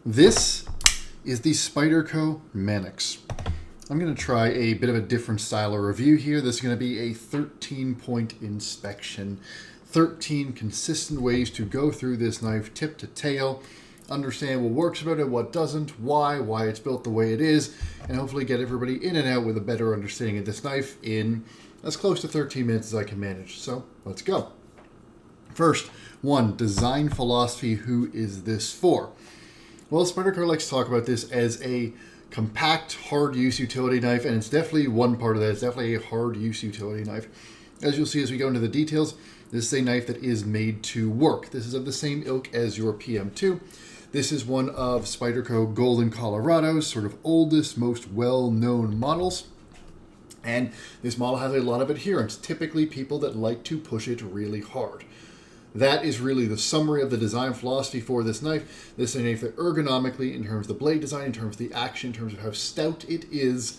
This is the Spyderco Manix. I'm going to try a bit of a different style of review here. This is going to be a 13-point inspection. 13 consistent ways to go through this knife tip to tail, understand what works about it, what doesn't, why it's built the way it is, and hopefully get everybody in and out with a better understanding of this knife in as close to 13 minutes as I can manage. So let's go. First, one, design philosophy. Who is this for? Well, Spyderco likes to talk about this as a compact, hard-use utility knife, and it's definitely one part of that. It's definitely a hard-use utility knife. As you'll see as we go into the details, this is a knife that is made to work. This is of the same ilk as your PM2. This is one of Spyderco Golden Colorado's sort of oldest, most well-known models. And this model has a lot of adherence, typically people that like to push it really hard. That is really the summary of the design philosophy for this knife. This is a knife that ergonomically, in terms of the blade design, in terms of the action, in terms of how stout it is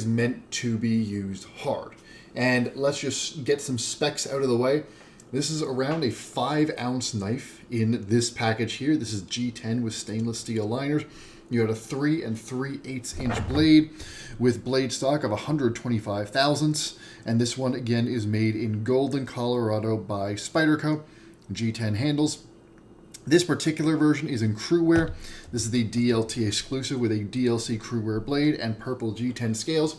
meant to be used hard. And let's just get some specs out of the way. This is around a 5-ounce knife in this package here. This is G10 with stainless steel liners. You got a 3 3/8 inch blade with blade stock of 125 thousandths. And this one, again, is made in Golden, Colorado by Spyderco. G10 handles. This particular version is in crew wear. This is the DLT exclusive with a DLC crew wear blade and purple G10 scales.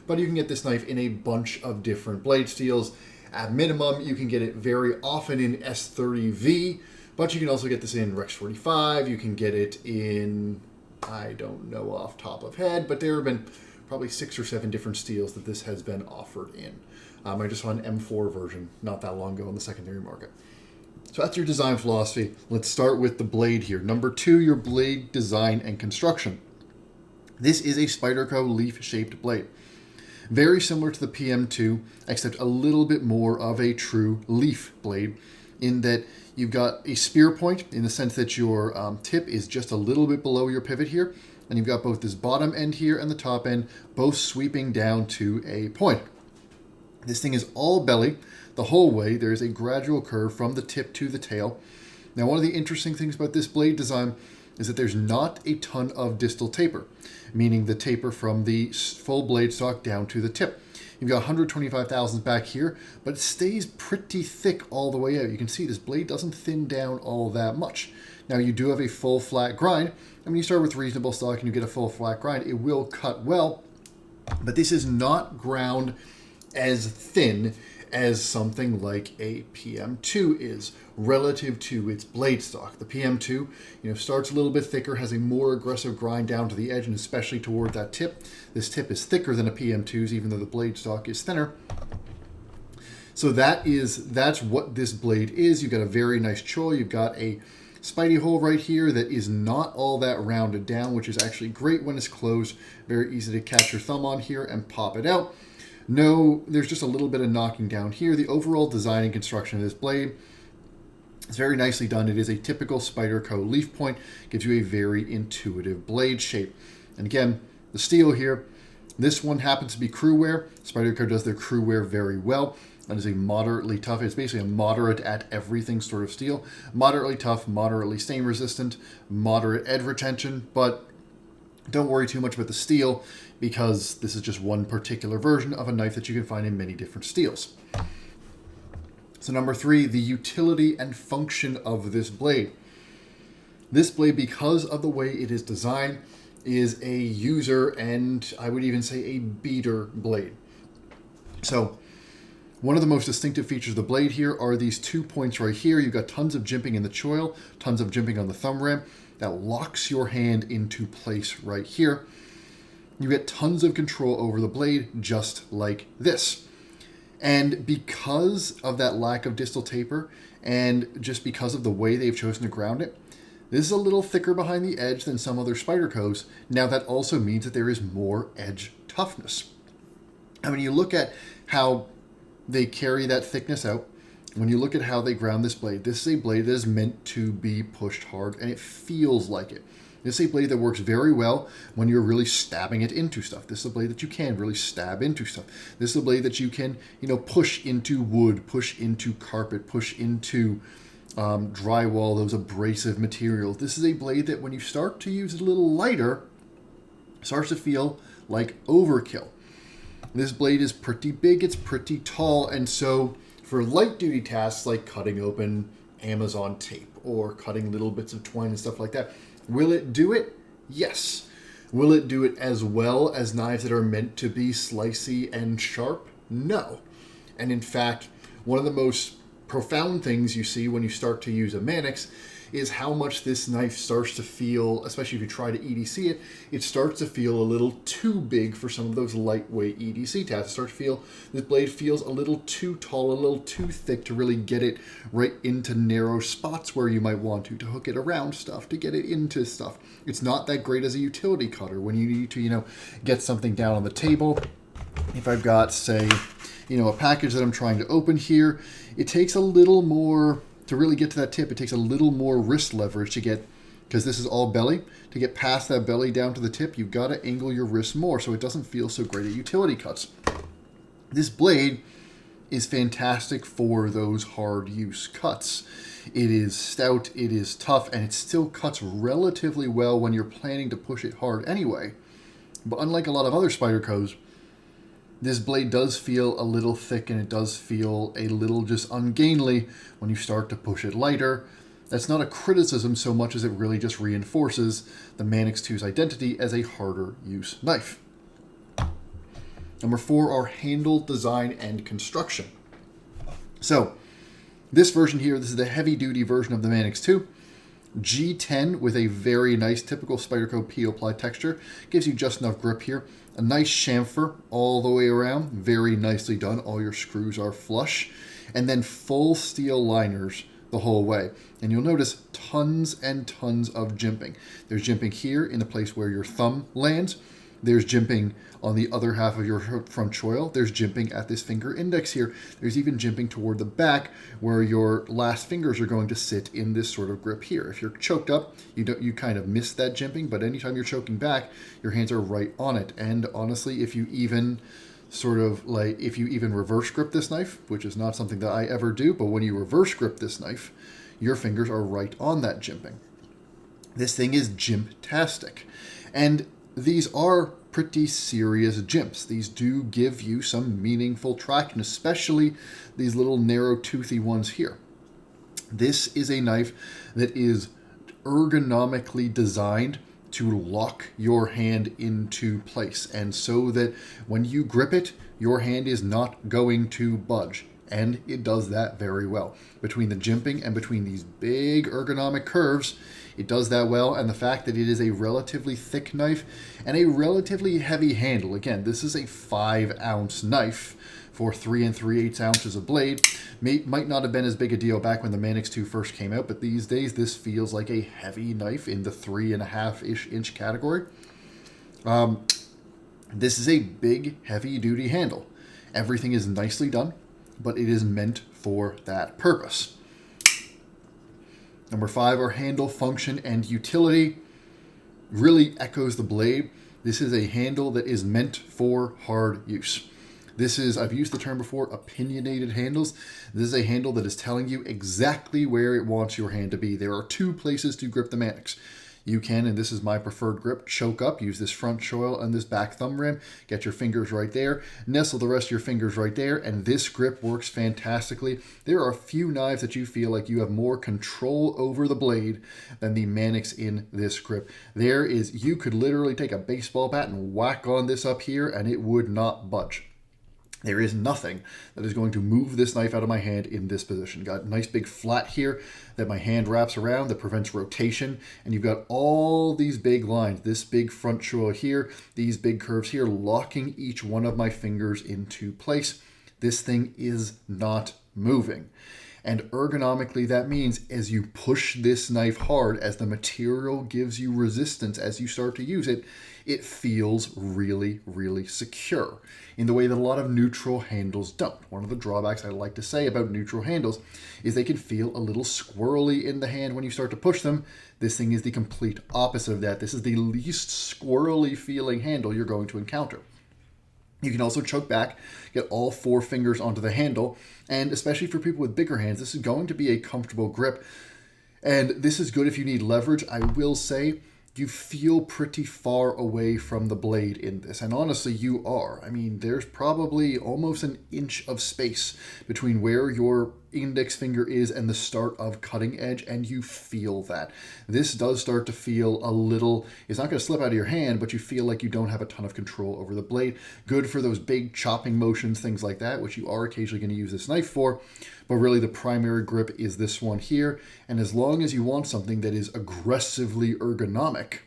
But you can get this knife in a bunch of different blade steels. At minimum, you can get it very often in S30V, but you can also get this in Rex 45. You can get it in, I don't know off top of head, but there have been probably 6 or 7 different steels that this has been offered in. I just saw an M4 version not that long ago in the secondary market. So that's your design philosophy. Let's start with the blade here. Number 2, your blade design and construction. This is a Spyderco leaf-shaped blade. Very similar to the PM2, except a little bit more of a true leaf blade in that you've got a spear point in the sense that your tip is just a little bit below your pivot here. And you've got both this bottom end here and the top end, both sweeping down to a point. This thing is all belly the whole way. There's a gradual curve from the tip to the tail. Now, one of the interesting things about this blade design is that there's not a ton of distal taper, meaning the taper from the full blade stock down to the tip. You've got 125 thousandths back here, but it stays pretty thick all the way out. You can see this blade doesn't thin down all that much. Now, you do have a full flat grind, and when you start with reasonable stock and you get a full flat grind, it will cut well, but this is not ground as thin as something like a PM2 is relative to its blade stock. The PM2, starts a little bit thicker, has a more aggressive grind down to the edge, and especially toward that tip. This tip is thicker than a PM2's, even though the blade stock is thinner. So that's what this blade is. You've got a very nice choil. You've got a spidey hole right here that is not all that rounded down, which is actually great when it's closed. Very easy to catch your thumb on here and pop it out. No, there's just a little bit of knocking down here. The overall design and construction of this blade is very nicely done. It is a typical Spyderco leaf point. Gives you a very intuitive blade shape. And again, the steel here, this one happens to be crew wear. Spyderco does their crew wear very well. That is a moderately tough, it's basically a moderate at everything sort of steel. Moderately tough, moderately stain resistant, moderate edge retention, but don't worry too much about the steel because this is just one particular version of a knife that you can find in many different steels. So number 3, the utility and function of this blade. This blade, because of the way it is designed, is a user and I would even say a beater blade. So one of the most distinctive features of the blade here are these 2 points right here. You've got tons of jimping in the choil, tons of jimping on the thumb rim. That locks your hand into place right here. You get tons of control over the blade, just like this. And because of that lack of distal taper, and just because of the way they've chosen to ground it, this is a little thicker behind the edge than some other Spydercos. Now that also means that there is more edge toughness. And when you look at how they carry that thickness out, when you look at how they ground this is a blade that is meant to be pushed hard, and it feels like it. This is a blade that works very well when you're really stabbing it into stuff. This is a blade that you can really stab into stuff. This is a blade that you can, push into wood, push into carpet, push into drywall, those abrasive materials. This is a blade that when you start to use it a little lighter, starts to feel like overkill. This blade is pretty big, it's pretty tall, and so for light duty tasks like cutting open Amazon tape or cutting little bits of twine and stuff like that, will it do it? Yes. Will it do it as well as knives that are meant to be slicey and sharp? No. And in fact, one of the most profound things you see when you start to use a Manix is how much this knife starts to feel, especially if you try to EDC it, it starts to feel a little too big for some of those lightweight EDC tasks. It starts to feel, this blade feels a little too tall, a little too thick to really get it right into narrow spots where you might want to hook it around stuff, to get it into stuff. It's not that great as a utility cutter when you need to, get something down on the table. If I've got, say, a package that I'm trying to open here, it takes a little more, to really get to that tip, it takes a little more wrist leverage to get, because this is all belly, to get past that belly down to the tip, you've got to angle your wrist more so it doesn't feel so great at utility cuts. This blade is fantastic for those hard use cuts. It is stout, it is tough, and it still cuts relatively well when you're planning to push it hard anyway. But unlike a lot of other Spydercos, this blade does feel a little thick and it does feel a little just ungainly when you start to push it lighter. That's not a criticism so much as it really just reinforces the Manix 2's identity as a harder use knife. Number 4 are handle design and construction. So this version here, this is the heavy duty version of the Manix 2. G10 with a very nice typical Spyderco peel ply texture. Gives you just enough grip here. A nice chamfer all the way around. Very nicely done. All your screws are flush. And then full steel liners the whole way. And you'll notice tons and tons of jimping. There's jimping here in the place where your thumb lands. There's jimping on the other half of your front choil. There's jimping at this finger index here. There's even jimping toward the back where your last fingers are going to sit in this sort of grip here. If you're choked up, you kind of miss that jimping, but anytime you're choking back, your hands are right on it. And honestly, if you even reverse grip this knife, which is not something that I ever do, but when you reverse grip this knife, your fingers are right on that jimping. This thing is jimp-tastic. And these are pretty serious jimps. These do give you some meaningful traction, especially these little narrow toothy ones here. This is a knife that is ergonomically designed to lock your hand into place, and so that when you grip it, your hand is not going to budge. And it does that very well. Between the jimping and between these big ergonomic curves, it does that well, and the fact that it is a relatively thick knife and a relatively heavy handle. Again, this is a 5-ounce knife for 3 3/8 ounces of blade. Might not have been as big a deal back when the Manix 2 first came out, but these days this feels like a heavy knife in the 3.5-ish inch category. This is a big, heavy-duty handle. Everything is nicely done, but it is meant for that purpose. Number 5 are handle function and utility. Really echoes the blade. This is a handle that is meant for hard use. This is, I've used the term before, opinionated handles. This is a handle that is telling you exactly where it wants your hand to be. There are 2 places to grip the Manix. You can, and this is my preferred grip, choke up, use this front choil and this back thumb rim, get your fingers right there, nestle the rest of your fingers right there, and this grip works fantastically. There are a few knives that you feel like you have more control over the blade than the Manix in this grip. You could literally take a baseball bat and whack on this up here and it would not budge. There is nothing that is going to move this knife out of my hand in this position. Got a nice big flat here that my hand wraps around that prevents rotation. And you've got all these big lines, this big front choil here, these big curves here, locking each one of my fingers into place. This thing is not moving. And ergonomically, that means as you push this knife hard, as the material gives you resistance as you start to use it, it feels really, really secure in the way that a lot of neutral handles don't. One of the drawbacks I like to say about neutral handles is they can feel a little squirrely in the hand when you start to push them. This thing is the complete opposite of that. This is the least squirrely feeling handle you're going to encounter. You can also choke back, get all 4 fingers onto the handle, and especially for people with bigger hands, this is going to be a comfortable grip. And this is good if you need leverage. I will say you feel pretty far away from the blade in this. And honestly, you are. I mean, there's probably almost an inch of space between where your index finger is and the start of cutting edge, and you feel that. This does start to feel a little, it's not going to slip out of your hand, but you feel like you don't have a ton of control over the blade. Good for those big chopping motions, things like that, which you are occasionally going to use this knife for. But really the primary grip is this one here. And as long as you want something that is aggressively ergonomic,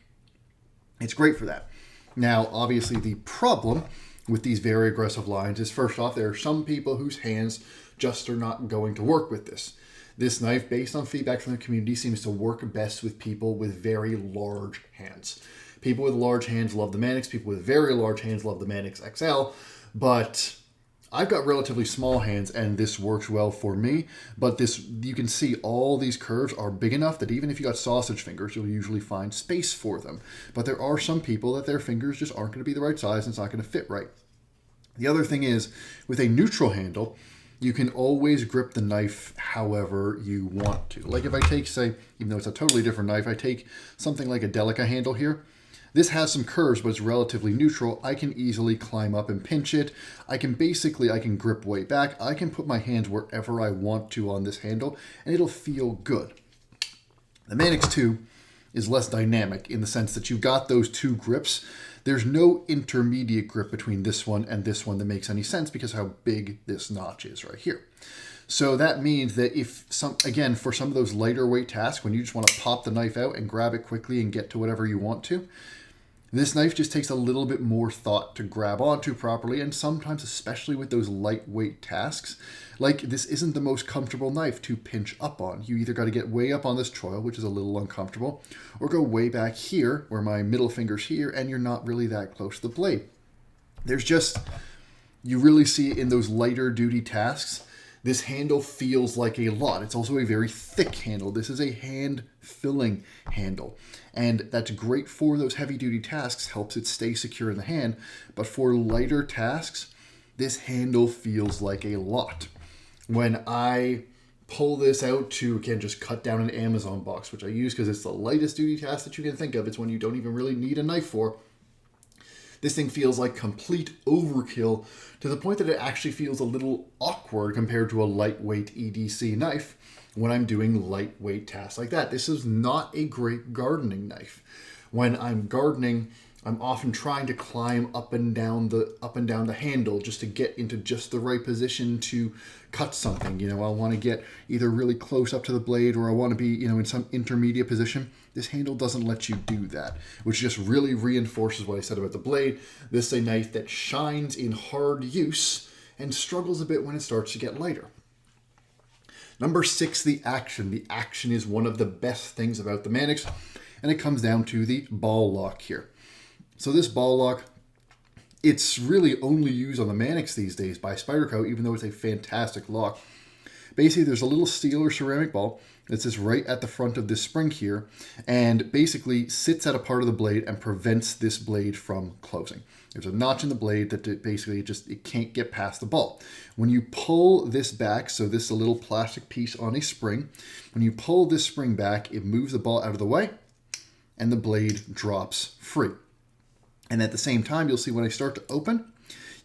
it's great for that. Now, obviously the problem with these very aggressive lines is, first off, there are some people whose hands just are not going to work with this. This knife, based on feedback from the community, seems to work best with people with very large hands. People with large hands love the Manix. People with very large hands love the Manix XL. But I've got relatively small hands and this works well for me, but this, you can see all these curves are big enough that even if you got sausage fingers, you'll usually find space for them. But there are some people that their fingers just aren't going to be the right size and it's not going to fit right. The other thing is, with a neutral handle, you can always grip the knife however you want to. Like if I take, say, even though it's a totally different knife, I take something like a Delica handle here. This has some curves, but it's relatively neutral. I can easily climb up and pinch it. I can grip way back. I can put my hands wherever I want to on this handle, and it'll feel good. The Manix 2 is less dynamic in the sense that you've got those 2 grips. There's no intermediate grip between this one and this one that makes any sense because how big this notch is right here. So that means that if again, for some of those lighter weight tasks, when you just want to pop the knife out and grab it quickly and get to whatever you want to, this knife just takes a little bit more thought to grab onto properly, and sometimes, especially with those lightweight tasks, like this isn't the most comfortable knife to pinch up on. You either got to get way up on this choil, which is a little uncomfortable, or go way back here, where my middle finger's here, and you're not really that close to the blade. There's just, you really see it in those lighter duty tasks. This handle feels like a lot. It's also a very thick handle. This is a hand-filling handle. And that's great for those heavy-duty tasks, helps it stay secure in the hand. But for lighter tasks, this handle feels like a lot. When I pull this out to, again, just cut down an Amazon box, which I use because it's the lightest duty task that you can think of. It's when you don't even really need a knife for. This thing feels like complete overkill to the point that it actually feels a little awkward compared to a lightweight EDC knife when I'm doing lightweight tasks like that. This is not a great gardening knife. When I'm gardening, I'm often trying to climb up and down the handle just to get into just the right position to cut something. You know, I want to get either really close up to the blade or I want to be, you know, in some intermediate position. This handle doesn't let you do that, which just really reinforces what I said about the blade. This is a knife that shines in hard use and struggles a bit when it starts to get lighter. Number 6, the action. The action is one of the best things about the Manix, and it comes down to the ball lock here. So this ball lock, it's really only used on the Manix these days by Spyderco, even though it's a fantastic lock. Basically, there's a little steel or ceramic ball that sits right at the front of this spring here and basically sits at a part of the blade and prevents this blade from closing. There's a notch in the blade that it can't get past the ball. When you pull this back, so this is a little plastic piece on a spring, when you pull this spring back, it moves the ball out of the way and the blade drops free. And at the same time, you'll see when I start to open,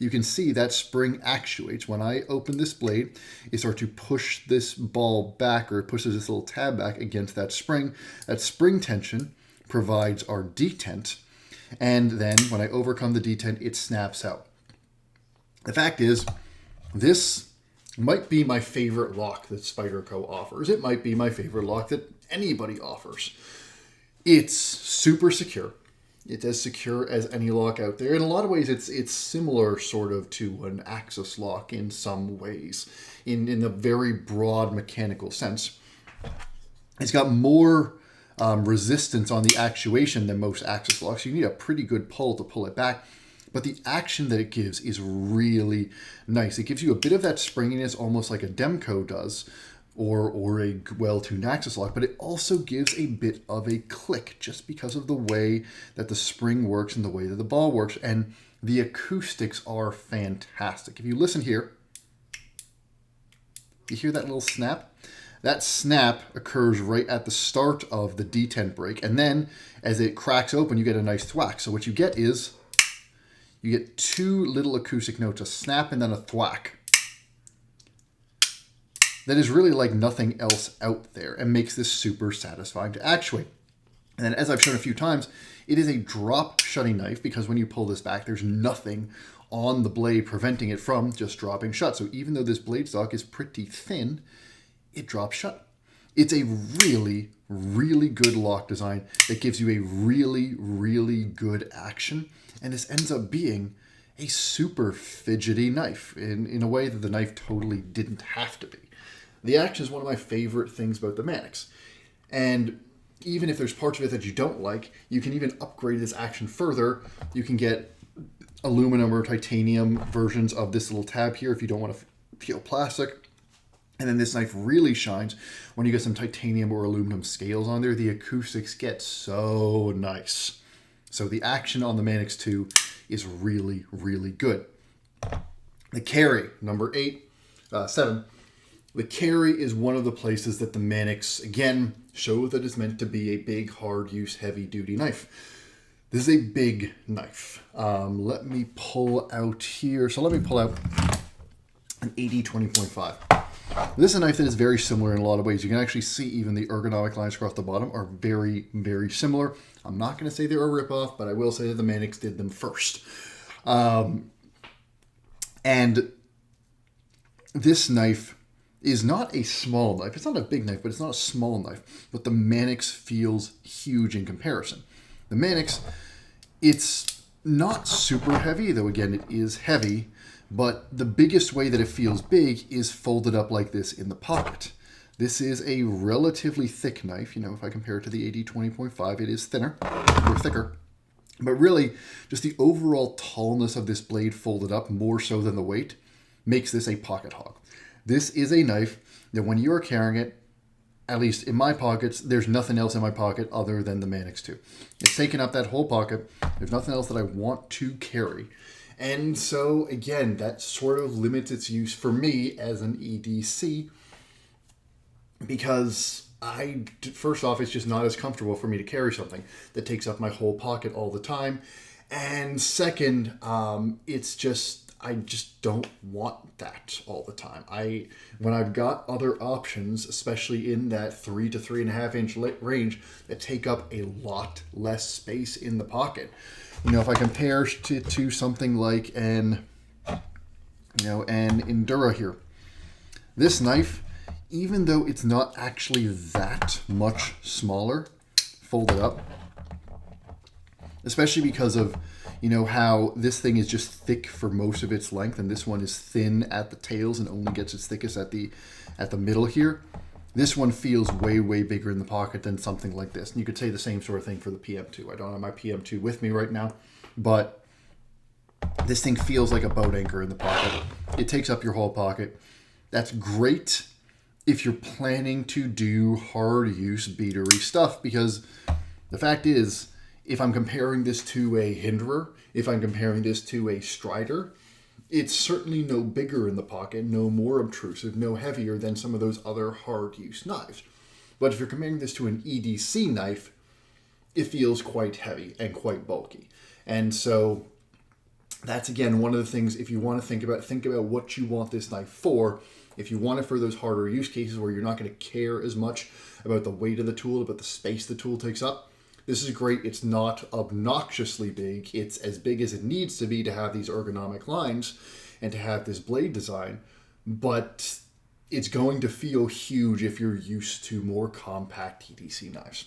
you can see that spring actuates. When I open this blade, it starts to push this ball back, or it pushes this little tab back against that spring. That spring tension provides our detent. And then when I overcome the detent, it snaps out. The fact is, this might be my favorite lock that Spyderco offers. It might be my favorite lock that anybody offers. It's super secure. It's as secure as any lock out there. In a lot of ways, it's similar sort of to an Axis lock in some ways, in a very broad mechanical sense. It's got more resistance on the actuation than most Axis locks. You need a pretty good pull to pull it back, but the action that it gives is really nice. It gives you a bit of that springiness, almost like a Demco does, or a well-tuned axis lock, but it also gives a bit of a click just because of the way that the spring works and the way that the ball works. And the acoustics are fantastic. If you listen here, you hear that little snap? That snap occurs right at the start of the detent break, and then as it cracks open, you get a nice thwack. So what you get is, you get two little acoustic notes, a snap and then a thwack. That is really like nothing else out there and makes this super satisfying to actuate. And then, as I've shown a few times, it is a drop shutting knife because when you pull this back, there's nothing on the blade preventing it from just dropping shut. So even though this blade stock is pretty thin, it drops shut. It's a really, really good lock design that gives you a really, really good action. And this ends up being a super fidgety knife in a way that the knife totally didn't have to be. The action is one of my favorite things about the Manix. And even if there's parts of it that you don't like, you can even upgrade this action further. You can get aluminum or titanium versions of this little tab here if you don't want to feel plastic. And then this knife really shines when you get some titanium or aluminum scales on there. The acoustics get so nice. So the action on the Manix 2 is really, really good. The carry, number 7. The carry is one of the places that the Manix, again, show that it's meant to be a big, hard-use, heavy-duty knife. This is a big knife. Let me pull out here. So let me pull out an 80-20.5. This is a knife that is very similar in a lot of ways. You can actually see even the ergonomic lines across the bottom are very, very similar. I'm not going to say they're a ripoff, but I will say that the Manix did them first. And this knife is not a small knife. It's not a big knife, but it's not a small knife. But the Manix feels huge in comparison. The Manix, it's not super heavy, though again, it is heavy. But the biggest way that it feels big is folded up like this in the pocket. This is a relatively thick knife. You know, if I compare it to the 80-20.5, it is thinner or thicker. But really, just the overall tallness of this blade folded up, more so than the weight, makes this a pocket hog. This is a knife that when you are carrying it, at least in my pockets, there's nothing else in my pocket other than the Manix 2. It's taken up that whole pocket. There's nothing else that I want to carry. And so, again, that sort of limits its use for me as an EDC because first off, it's just not as comfortable for me to carry something that takes up my whole pocket all the time. And second, I just don't want that all the time. When I've got other options, especially in that 3 to 3.5 inch range, that take up a lot less space in the pocket. You know, if I compare to something like an Endura here, this knife, even though it's not actually that much smaller, folded up, especially because of, you know, how this thing is just thick for most of its length, and this one is thin at the tails and only gets its thickest at the middle here. This one feels way, way bigger in the pocket than something like this. And you could say the same sort of thing for the PM2. I don't have my PM2 with me right now, but this thing feels like a boat anchor in the pocket. It takes up your whole pocket. That's great if you're planning to do hard use beatery stuff, because the fact is, if I'm comparing this to a Hinderer, if I'm comparing this to a Strider, it's certainly no bigger in the pocket, no more obtrusive, no heavier than some of those other hard use knives. But if you're comparing this to an EDC knife, it feels quite heavy and quite bulky. And so that's, again, one of the things, if you want to think about what you want this knife for. If you want it for those harder use cases where you're not going to care as much about the weight of the tool, about the space the tool takes up, this is great. It's not obnoxiously big. It's as big as it needs to be to have these ergonomic lines and to have this blade design, but it's going to feel huge if you're used to more compact EDC knives.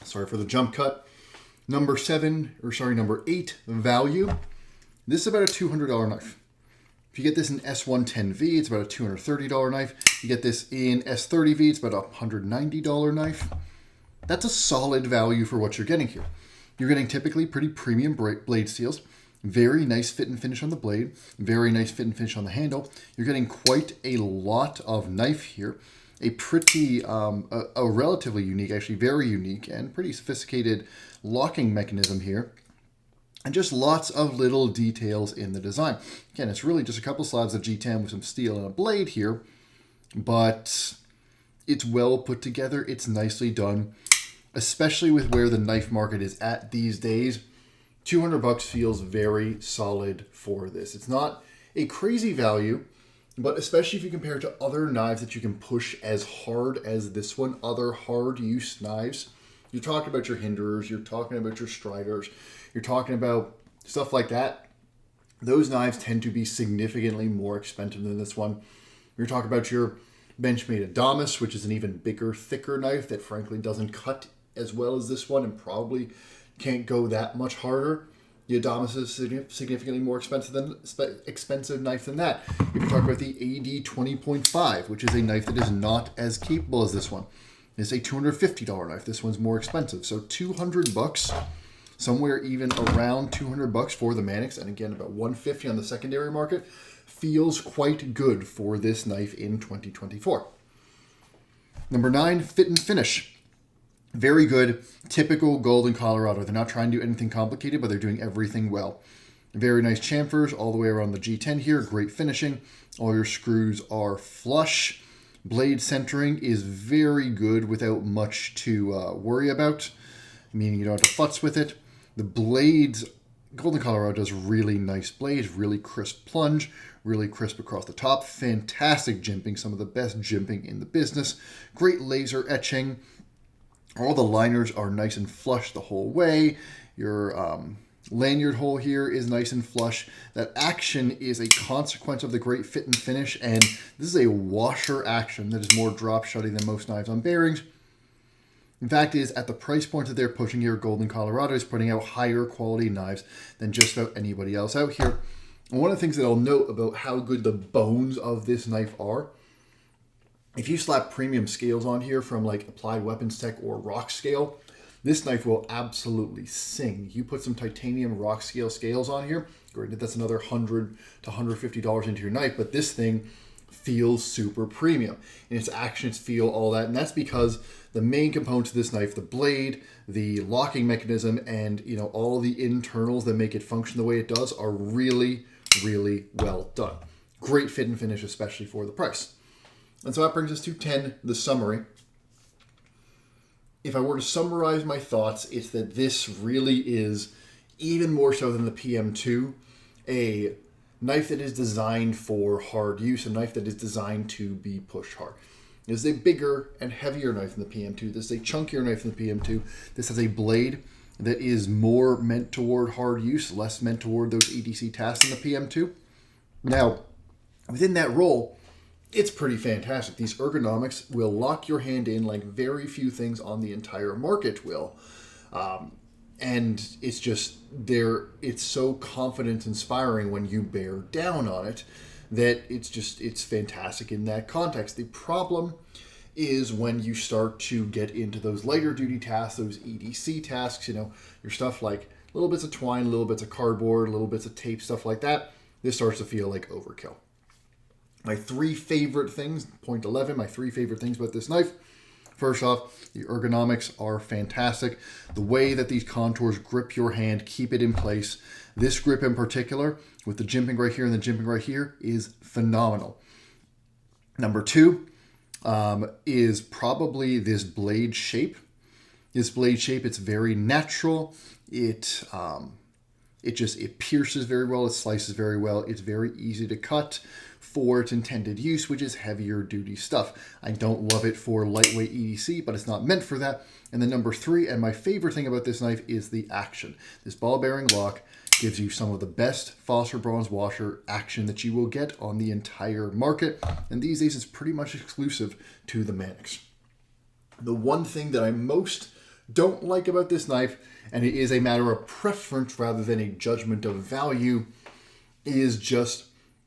Sorry for the jump cut. Number 8, value. This is about a $200 knife. If you get this in S110V, it's about a $230 knife. If you get this in S30V, it's about a $190 knife. That's a solid value for what you're getting here. You're getting typically pretty premium blade steels, Very nice fit and finish on the blade. Very nice fit and finish on the handle. You're getting quite a lot of knife here. A pretty, a relatively unique, actually very unique and pretty sophisticated locking mechanism here. And just lots of little details in the design. Again, it's really just a couple slabs of G10 with some steel and a blade here, but it's well put together. It's nicely done, especially with where the knife market is at these days. $200 feels very solid for this. It's not a crazy value, but especially if you compare it to other knives that you can push as hard as this one, other hard use knives. You're talking about your hinderers, you're talking about your striders, you're talking about stuff like that. Those knives tend to be significantly more expensive than this one. You're talking about your Benchmade Adamas, which is an even bigger, thicker knife that frankly doesn't cut as well as this one and probably can't go that much harder. The Adamas is significantly more expensive knife than that. If you're talking about the AD 20.5, which is a knife that is not as capable as this one, it's a $250 knife. This one's more expensive. So $200, somewhere even around $200 for the Manix, and again about $150 on the secondary market, feels quite good for this knife in 2024. Number 9, fit and finish. Very good, typical Golden Colorado. They're not trying to do anything complicated, but they're doing everything well. Very nice chamfers all the way around the G10 here. Great finishing. All your screws are flush. Blade centering is very good without much to worry about, meaning you don't have to futz with it. The blades, Golden Colorado does really nice blades, really crisp plunge, really crisp across the top. Fantastic jimping, some of the best jimping in the business. Great laser etching. All the liners are nice and flush the whole way. Your lanyard hole here is nice and flush. That action is a consequence of the great fit and finish, and this is a washer action that is more drop shutty than most knives on bearings. In fact, is at the price point that they're pushing here, Golden Colorado is putting out higher quality knives than just about anybody else out here. And one of the things that I'll note about how good the bones of this knife are, if you slap premium scales on here from like Applied Weapons Tech or Rock Scale, this knife will absolutely sing. You put some titanium Rock Scale scales on here, granted that's another $100 to $150 into your knife, but this thing feels super premium. In its actions, feel, all that, and that's because the main components of this knife, the blade, the locking mechanism, and all the internals that make it function the way it does are really, really well done. Great fit and finish, especially for the price. And so that brings us to 10, the summary. If I were to summarize my thoughts, it's that this really is, even more so than the PM2, a knife that is designed for hard use, a knife that is designed to be pushed hard. This is a bigger and heavier knife than the PM2. This is a chunkier knife than the PM2. This has a blade that is more meant toward hard use, less meant toward those EDC tasks than the PM2. Now, within that role, it's pretty fantastic. These ergonomics will lock your hand in like very few things on the entire market will. And it's just it's so confidence inspiring when you bear down on it that it's fantastic in that context. The problem is when you start to get into those lighter duty tasks, those EDC tasks, your stuff like little bits of twine, little bits of cardboard, little bits of tape, stuff like that. This starts to feel like overkill. My 3 favorite things, point 11, my 3 favorite things about this knife. First off, the ergonomics are fantastic. The way that these contours grip your hand, keep it in place. This grip in particular, with the jimping right here and the jimping right here, is phenomenal. Number 2 is probably this blade shape. This blade shape, it's very natural. It pierces very well. It slices very well. It's very easy to cut for its intended use, which is heavier duty stuff. I don't love it for lightweight EDC, but it's not meant for that. And then number 3, and my favorite thing about this knife, is the action. This ball bearing lock gives you some of the best phosphor bronze washer action that you will get on the entire market. And these days it's pretty much exclusive to the Manix. The one thing that I most don't like about this knife, and it is a matter of preference rather than a judgment of value, is just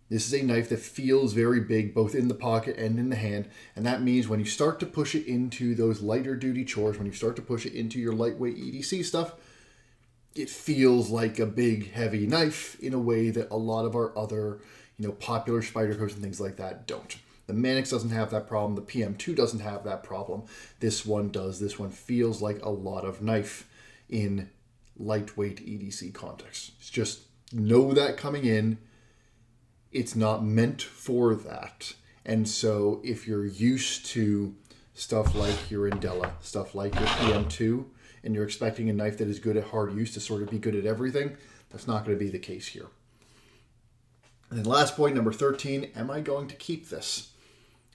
this is a knife that feels very big both in the pocket and in the hand, and that means when you start to push it into those lighter duty chores, when you start to push it into your lightweight EDC stuff, it feels like a big, heavy knife in a way that a lot of our other, popular Spydercos and things like that don't. The Manix doesn't have that problem. The PM2 doesn't have that problem. This one does. This one feels like a lot of knife in lightweight EDC context. It's just know that coming in. It's not meant for that. And so if you're used to stuff like your Indela, stuff like your PM2, and you're expecting a knife that is good at hard use to sort of be good at everything, that's not going to be the case here. And then last point, number 13, am I going to keep this?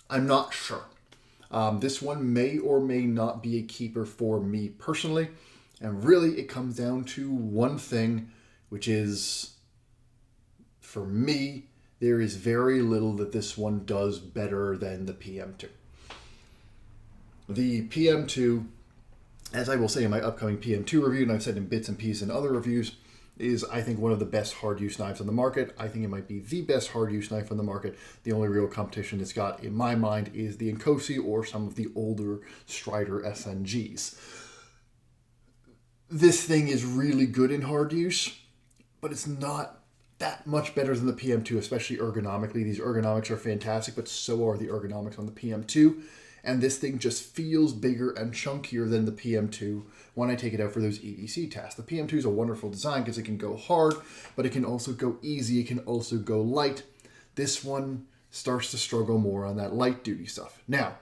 I'm not sure. This one may or may not be a keeper for me personally. And really it comes down to one thing, which is, for me, there is very little that this one does better than the PM2. The PM2, as I will say in my upcoming PM2 review, and I've said in bits and pieces in other reviews, is, I think, one of the best hard-use knives on the market. I think it might be the best hard-use knife on the market. The only real competition it's got, in my mind, is the Inkosi or some of the older Strider SNGs. This thing is really good in hard use, but it's not that much better than the PM2, especially ergonomically. These ergonomics are fantastic, but so are the ergonomics on the PM2. And this thing just feels bigger and chunkier than the PM2 when I take it out for those EDC tests. The PM2 is a wonderful design because it can go hard, but it can also go easy. It can also go light. This one starts to struggle more on that light duty stuff. Now,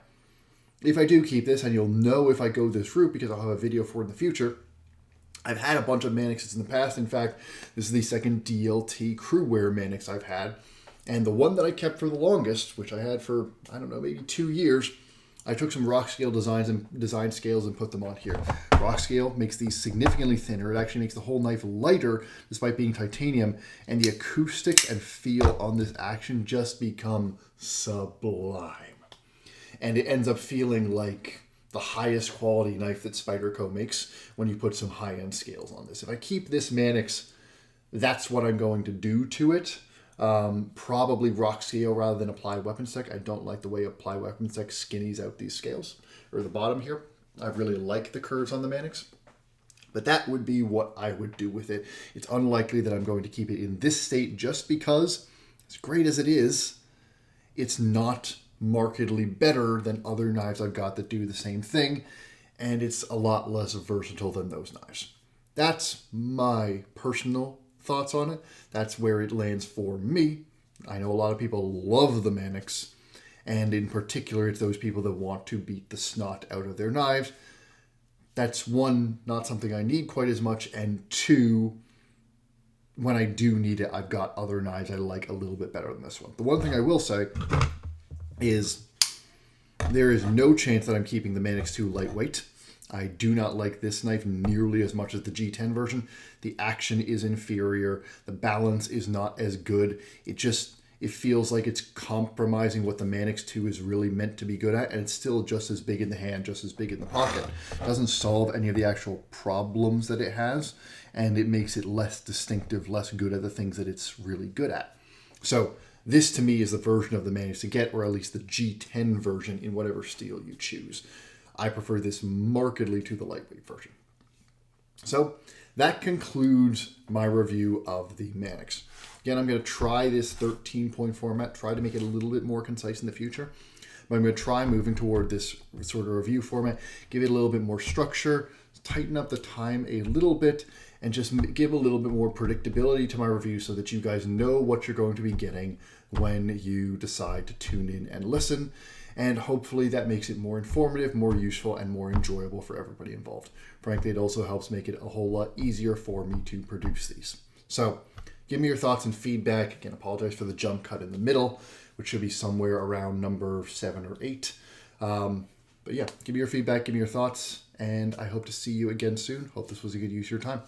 if I do keep this, and you'll know if I go this route because I'll have a video for it in the future, I've had a bunch of Manixes in the past. In fact, this is the second DLT crewwear Manix I've had. And the one that I kept for the longest, which I had for, I don't know, maybe 2 years, I took some rock scale designs and design scales and put them on here. Rock scale makes these significantly thinner. It actually makes the whole knife lighter despite being titanium. And the acoustics and feel on this action just become sublime. And it ends up feeling like the highest quality knife that Spyderco makes when you put some high-end scales on this. If I keep this Manix, that's what I'm going to do to it. Probably rock scale rather than applied weapon tech. I don't like the way applied weapon tech skinnies out these scales, or the bottom here. I really like the curves on the Manix, but that would be what I would do with it. It's unlikely that I'm going to keep it in this state just because, as great as it is, it's not markedly better than other knives I've got that do the same thing, and it's a lot less versatile than those knives. That's my personal thoughts on it. That's where it lands for me. I know a lot of people love the Manix, and in particular it's those people that want to beat the snot out of their knives. That's one, not something I need quite as much, and two, when I do need it, I've got other knives I like a little bit better than this one. The one thing I will say is there is no chance that I'm keeping the Manix 2 lightweight. I do not like this knife nearly as much as the G10 version. The action is inferior. The balance is not as good. It feels like it's compromising what the Manix 2 is really meant to be good at, and it's still just as big in the hand, just as big in the pocket. It doesn't solve any of the actual problems that it has, and it makes it less distinctive, less good at the things that it's really good at. So this, to me, is the version of the Manix to get, or at least the G10 version in whatever steel you choose. I prefer this markedly to the lightweight version. So that concludes my review of the Manix. Again, I'm going to try this 13-point format, try to make it a little bit more concise in the future. But I'm going to try moving toward this sort of review format, give it a little bit more structure, tighten up the time a little bit, and just give a little bit more predictability to my review so that you guys know what you're going to be getting when you decide to tune in and listen. And hopefully that makes it more informative, more useful, and more enjoyable for everybody involved. Frankly, it also helps make it a whole lot easier for me to produce these. So give me your thoughts and feedback. Again, apologize for the jump cut in the middle, which should be somewhere around number 7 or 8. But yeah, give me your feedback, give me your thoughts, and I hope to see you again soon. Hope this was a good use of your time.